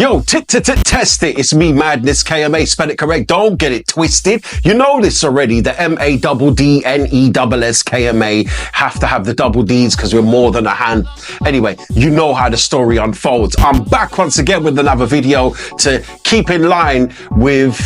Yo, test it. It's me, Madness, KMA, spell it correct. Don't get it twisted. You know this already. The MADDNESS KMA have to have the double Ds because we're more than a hand. Anyway, you know how the story unfolds. I'm back once again with another video to keep in line with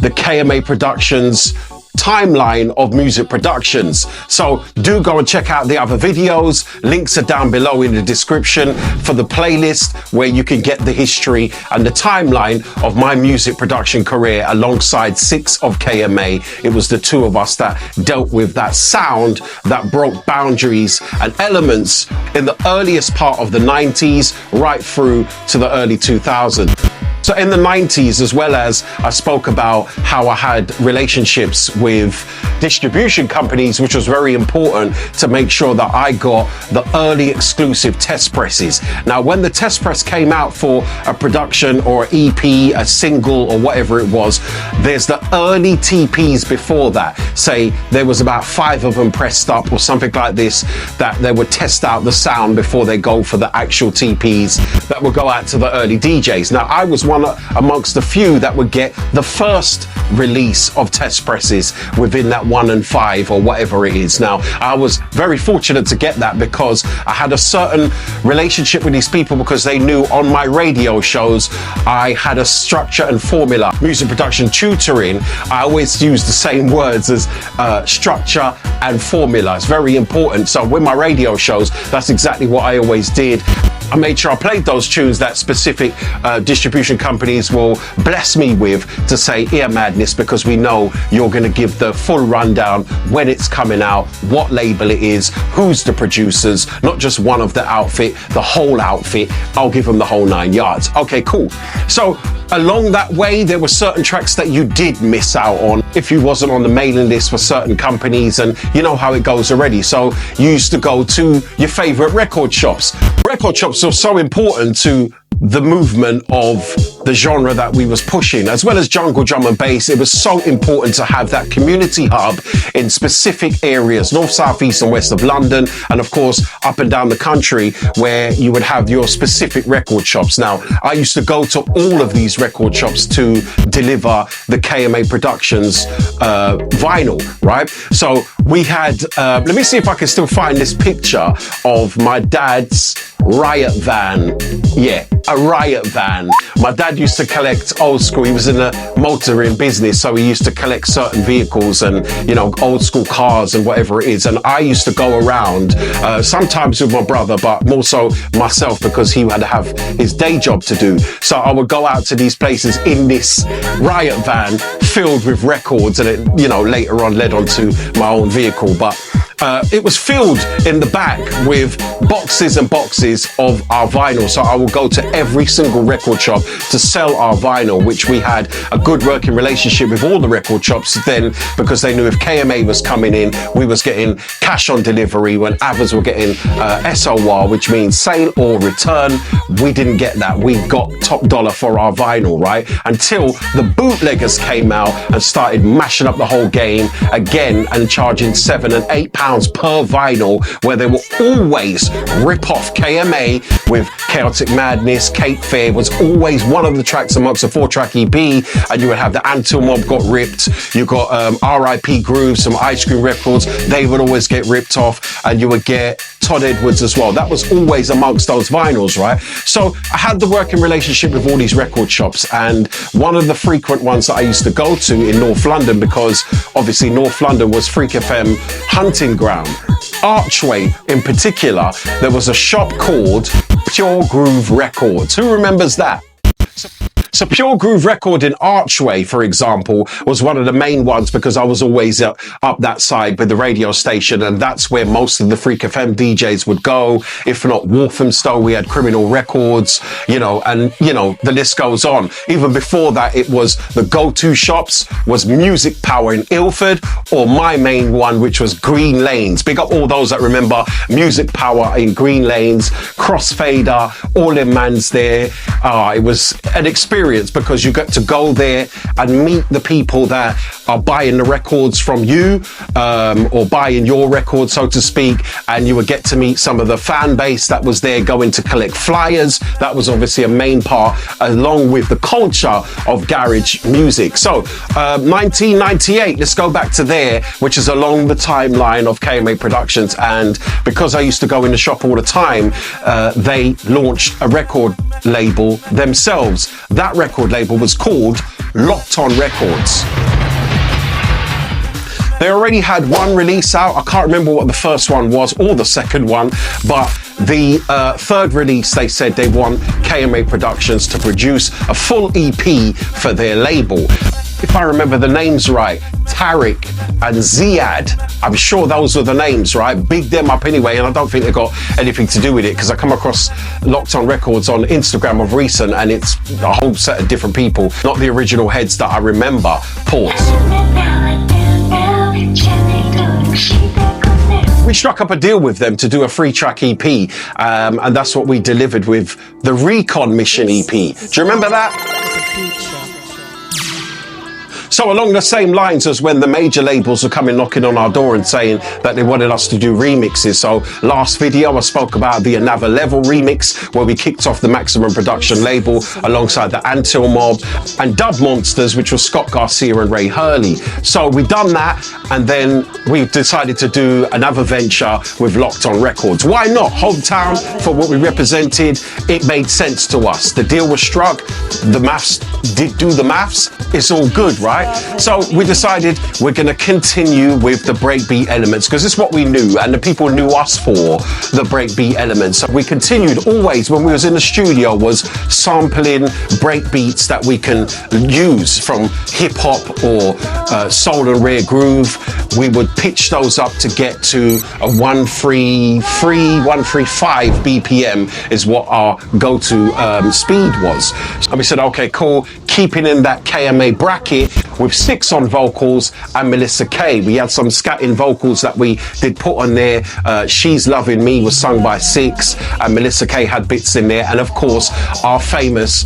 the KMA Productions timeline of music productions. So do go and check out the other videos. Links are down below in the description for the playlist where you can get the history and the timeline of my music production career alongside 6 of KMA. It was the 2 of us that dealt with that sound that broke boundaries and elements in the earliest part of the 90s right through to the early 2000s. So in the 90s, as well as I spoke about how I had relationships with distribution companies, which was very important to make sure that I got the early exclusive test presses. Now, when the test press came out for a production or an EP, a single or whatever it was, there's the early TPs before that. Say there was about 5 of them pressed up or something like this, that they would test out the sound before they go for the actual TPs that would go out to the early DJs. Now, I was one amongst the few that would get the first release of test presses within that 1 and 5 or whatever it is. Now, I was very fortunate to get that because I had a certain relationship with these people because they knew on my radio shows I had a structure and formula. Music production tutoring, I always use the same words as structure and formula. It's very important. So with my radio shows, that's exactly what I always did. I made sure I played those tunes that specific distribution companies will bless me with to say, "Ear Madness," because we know you're going to give the full rundown when it's coming out, what label it is, who's the producers, not just one of the outfit, the whole outfit. I'll give them the whole 9 yards. Okay, cool. So along that way, there were certain tracks that you did miss out on if you wasn't on the mailing list for certain companies, and you know how it goes already. So you used to go to your favorite record shops. Record shops are so important to the movement of the genre that we was pushing, as well as jungle drum and bass. It was so important to have that community hub in specific areas, north, south, east and west of London, and of course up and down the country where you would have your specific record shops. Now, I used to go to all of these record shops to deliver the KMA Productions vinyl, right? So we had, let me see if I can still find this picture of my dad's riot van. Yeah, a riot van. My dad used to collect old school. He was in the motoring business, so he used to collect certain vehicles and, you know, old school cars and whatever it is. And I used to go around, sometimes with my brother, but more so myself because he had to have his day job to do. So I would go out to these places in this riot van filled with records, and it, you know, later on led on to my own vehicle. But it was filled in the back with boxes and boxes of our vinyl. So I would go to every single record shop to sell our vinyl, which we had a good working relationship with all the record shops then, because they knew if KMA was coming in, we was getting cash on delivery, when others were getting SOR, which means sale or return. We didn't get that. We got top dollar for our vinyl, right? Until the bootleggers came out and started mashing up the whole game again and charging £7 and £8 per vinyl, where they will always rip off KMA with Chaotic Madness. Cape Fear was always one of the tracks amongst a 4-track EP, and you would have the Antil Mob got ripped. You got RIP Groove, some Ice Cream Records, they would always get ripped off, and you would get Todd Edwards as well. That was always amongst those vinyls, right? So I had the working relationship with all these record shops, and one of the frequent ones that I used to go to in North London, because obviously North London was Freak FM hunting ground. Archway in particular, there was a shop called Pure Groove Records. Who remembers that? So Pure Groove Record in Archway, for example, was one of the main ones because I was always up that side with the radio station, and that's where most of the Freak FM DJs would go. If not Walthamstow, we had Criminal Records, you know, and, you know, the list goes on. Even before that, it was the go-to shops was Music Power in Ilford, or my main one, which was Green Lanes. Big up all those that remember Music Power in Green Lanes, Crossfader, all them mans there. It was an experience because you get to go there and meet the people that are buying the records from you, or buying your record, so to speak, and you would get to meet some of the fan base that was there going to collect flyers. That was obviously a main part, along with the culture of garage music. So 1998, let's go back to there, which is along the timeline of KMA Productions. And because I used to go in the shop all the time, they launched a record label themselves. That record label was called Locked On Records. They already had one release out. I can't remember what the first one was or the second one, but the third release, they said they want KMA Productions to produce a full EP for their label. If I remember the names right, Tariq and Ziad, I'm sure those were the names, right? Big them up anyway, and I don't think they got anything to do with it, because I come across Locked On Records on Instagram of recent, and it's a whole set of different people, not the original heads that I remember. Pause. We struck up a deal with them to do a 3-track EP, and that's what we delivered with the Recon Mission EP. Do you remember that? So along the same lines as when the major labels are coming knocking on our door and saying that they wanted us to do remixes. So last video I spoke about the Another Level remix, where we kicked off the Maximum Production label alongside the Antil Mob and Dub Monsters, which was Scott Garcia and Ray Hurley. So we done that, and then we decided to do another venture with Locked On Records. Why not? Hometown, for what we represented, it made sense to us. The deal was struck, the maths did do the maths, it's all good, right? So we decided we're going to continue with the breakbeat elements, because it's what we knew, and the people knew us for the breakbeat elements. So we continued always, when we was in the studio, was sampling breakbeats that we can use from hip hop or soul and rare groove. We would pitch those up to get to a 135 BPM is what our go-to speed was. And we said, okay, cool, keeping in that KMA bracket with Six on vocals and Melissa K. We had some scatting vocals that we did put on there. She's Loving Me was sung by Six, and Melissa K had bits in there. And of course, our famous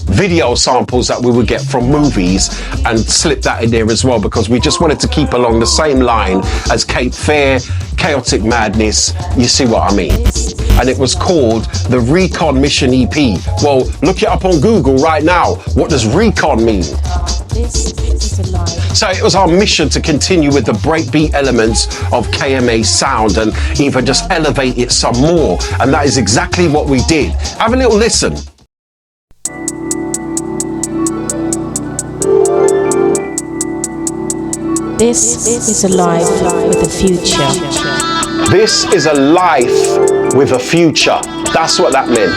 video samples that we would get from movies, and slip that in there as well, because we just wanted to keep along the same line as Cape Fair, Chaotic Madness, you see what I mean? And it was called the Recon Mission EP. Well, look it up on Google right now. What does Recon mean? So it was our mission to continue with the breakbeat elements of KMA sound and even just elevate it some more. And that is exactly what we did. Have a little listen. This is a life with a future. This is a life with a future. That's what that meant.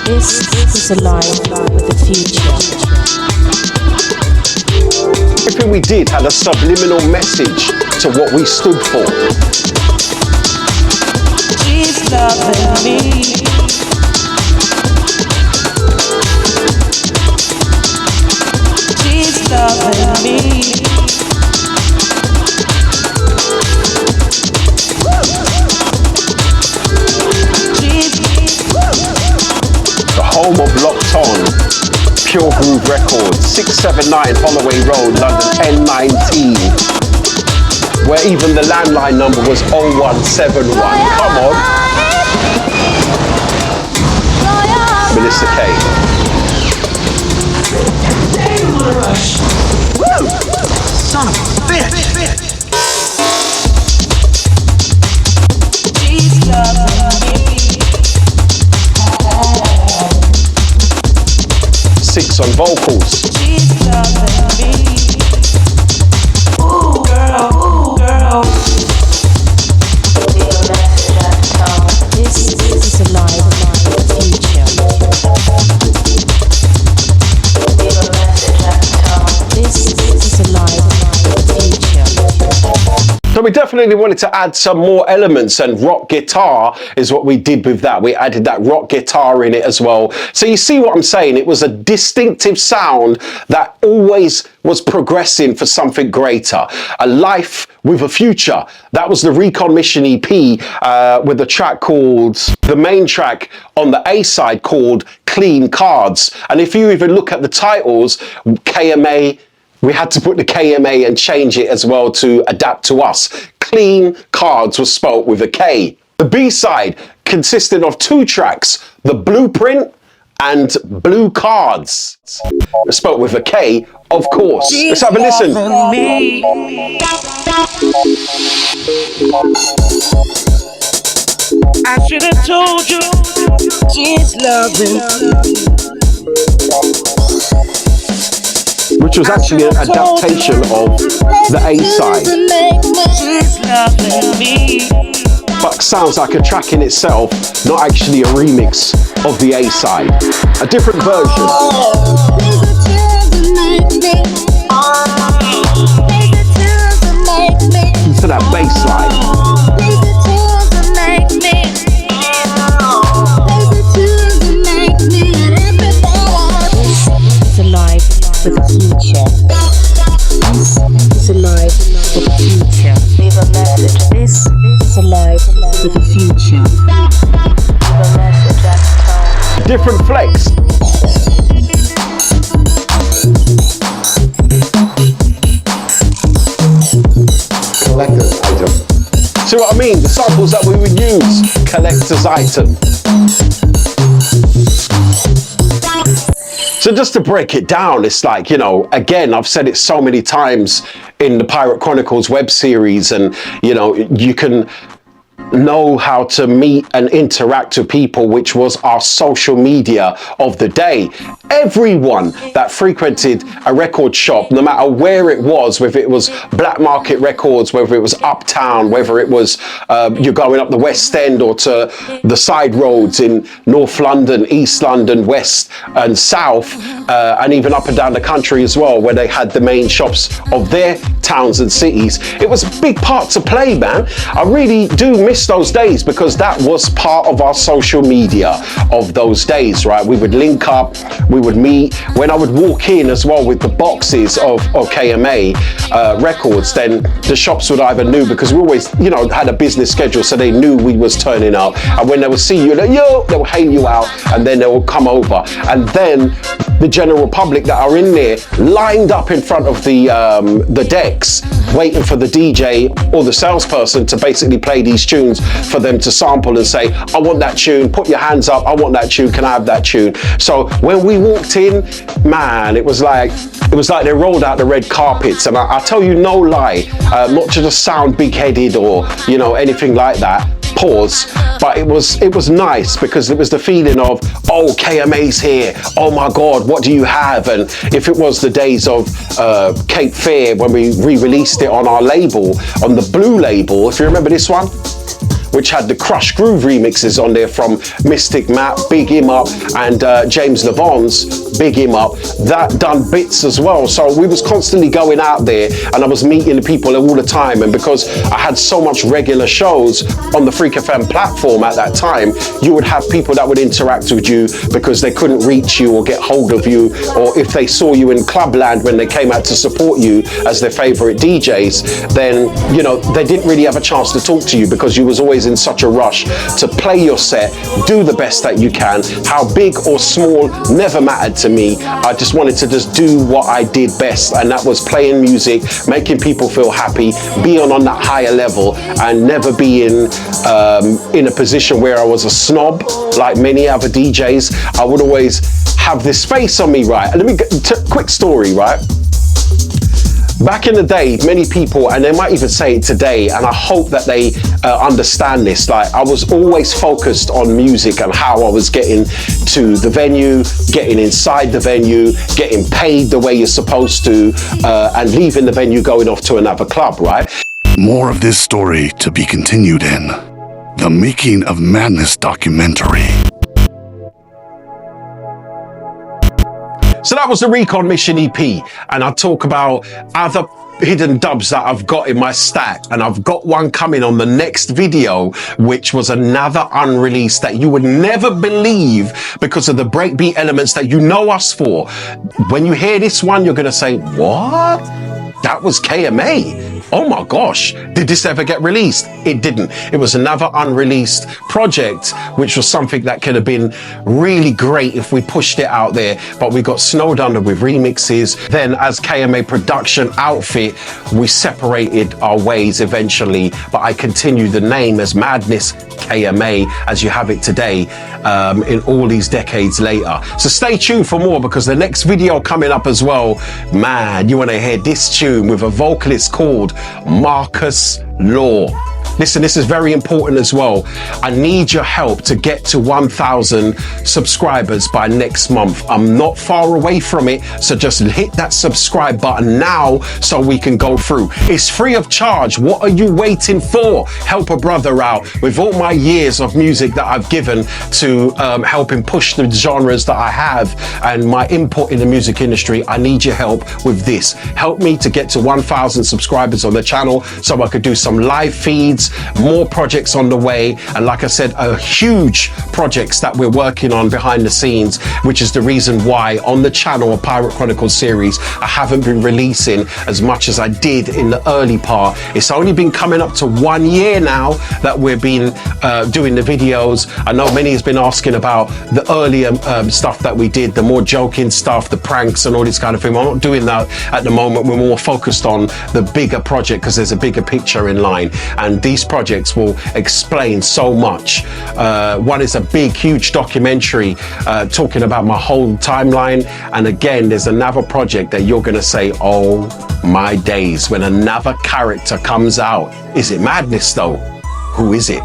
This is a life with a future. Everything we did had a subliminal message to what we stood for. She's loving me. She's loving me. The home of Locked On, Pure Groove Records, 679 Holloway Road, London N19, where even the landline number was 0171. Come on. Melissa K. Woo! Son of a bitch! She's loving me. Six on vocals. She's loving me. Ooh, girl, ooh, girl. This is a life with a future. This is a life with a future. So we definitely definitely wanted to add some more elements, and rock guitar is what we did with that. We added that rock guitar in it as well. So you see what I'm saying? It was a distinctive sound that always was progressing for something greater. A life with a future. That was the Recon Mission EP with a track called, the main track on the A side called Clean Cards. And if you even look at the titles, KMA, we had to put the KMA and change it as well to adapt to us. Clean Cards was spelt with a K. The B side consisted of 2 tracks, The Blueprint and Blue Cards. Spelt with a K, of course. Let's have a listen. I should have told you she's loving, which was actually an adaptation of the A side. she's loving me. But sounds like a track in itself, not actually a remix of the A side. A different version. To that bass line. It's alive with the future. It's alive with the future. Leave a message. This is alive with the future. Leave a message at the tone. Different flex. Collector's item. See what I mean? The samples that we would use. Collector's item. So just to break it down, it's like, you know, again, I've said it so many times in the Pirate Chronicles web series, and, you know, you can know how to meet and interact with people, which was our social media of the day. Everyone that frequented a record shop, no matter where it was, whether it was black market records, whether it was uptown, whether it was you're going up the West End or to the side roads in North London, East London, West and South, and even up and down the country as well, where they had the main shops of their towns and cities. It was a big part to play, man. I really do miss those days, because that was part of our social media of those days, right? We would link up, we would meet. When I would walk in as well with the boxes of KMA records, then the shops would either knew, because we always, you know, had a business schedule, so they knew we was turning up. And when they would see you, yo, they would hail you out, and then they would come over. And then the general public that are in there lined up in front of the decks, waiting for the DJ or the salesperson to basically play these tunes for them to sample and say, I want that tune, put your hands up, I want that tune, can I have that tune? So when we walked in, man, it was like they rolled out the red carpets. And I tell you no lie, not to just sound big-headed or, you know, anything like that, pause, but it was nice, because it was the feeling of, oh, KMA's here, oh my God, what do you have? And if it was the days of Cape Fear, when we re-released it on our label, on the Blue label, if you remember this one, which had the Crush Groove remixes on there from Mystic Matt, big him up, and James Levon's, big him up, that done bits as well. So we was constantly going out there, and I was meeting the people all the time. And because I had so much regular shows on the Freak FM platform at that time, you would have people that would interact with you because they couldn't reach you or get hold of you, or if they saw you in Clubland when they came out to support you as their favorite DJs, then, you know, they didn't really have a chance to talk to you, because you was always in such a rush to play your set, do the best that you can. How big or small never mattered to me. I just wanted to just do what I did best, and that was playing music, making people feel happy, being on that higher level, and never being in a position where I was a snob like many other DJs. I would always have this space on me, right? Let me get quick story, right? Back in the day, many people, and they might even say it today, and I hope that they understand this, like, I was always focused on music and how I was getting to the venue, getting inside the venue, getting paid the way you're supposed to, and leaving the venue, going off to another club, right? More of this story to be continued in the Making of Madness documentary. So that was the Recon Mission EP, and I talk about other hidden dubs that I've got in my stack, and I've got one coming on the next video, which was another unreleased that you would never believe because of the breakbeat elements that you know us for. When you hear this one, you're gonna say, what? That was KMA. Oh my gosh, did this ever get released? It didn't. It was another unreleased project, which was something that could have been really great if we pushed it out there, but we got snowed under with remixes. Then as KMA production outfit, we separated our ways eventually, but I continued the name as Madness KMA as you have it today, in all these decades later. So stay tuned for more, because the next video coming up as well, man, you want to hear this tune with a vocalist called Marcus Law. Listen, this is very important as well. I need your help to get to 1,000 subscribers by next month. I'm not far away from it, so just hit that subscribe button now so we can go through. It's free of charge. What are you waiting for? Help a brother out with all my years of music that I've given to helping push the genres that I have and my input in the music industry. I need your help with this. Help me to get to 1,000 subscribers on the channel so I could do some live feeds, more projects on the way, and like I said, huge projects that we're working on behind the scenes, which is the reason why on the channel, a Pirate Chronicles series, I haven't been releasing as much as I did in the early part. It's only been coming up to 1 year now that we've been doing the videos. I know many has been asking about the earlier stuff that we did, the more joking stuff, the pranks and all this kind of thing. I'm not doing that at the moment. We're more focused on the bigger project because there's a bigger picture in line, and these projects will explain so much. One is a big, huge documentary talking about my whole timeline. And again, there's another project that you're going to say, oh my days, when another character comes out. Is it Madness though? Who is it?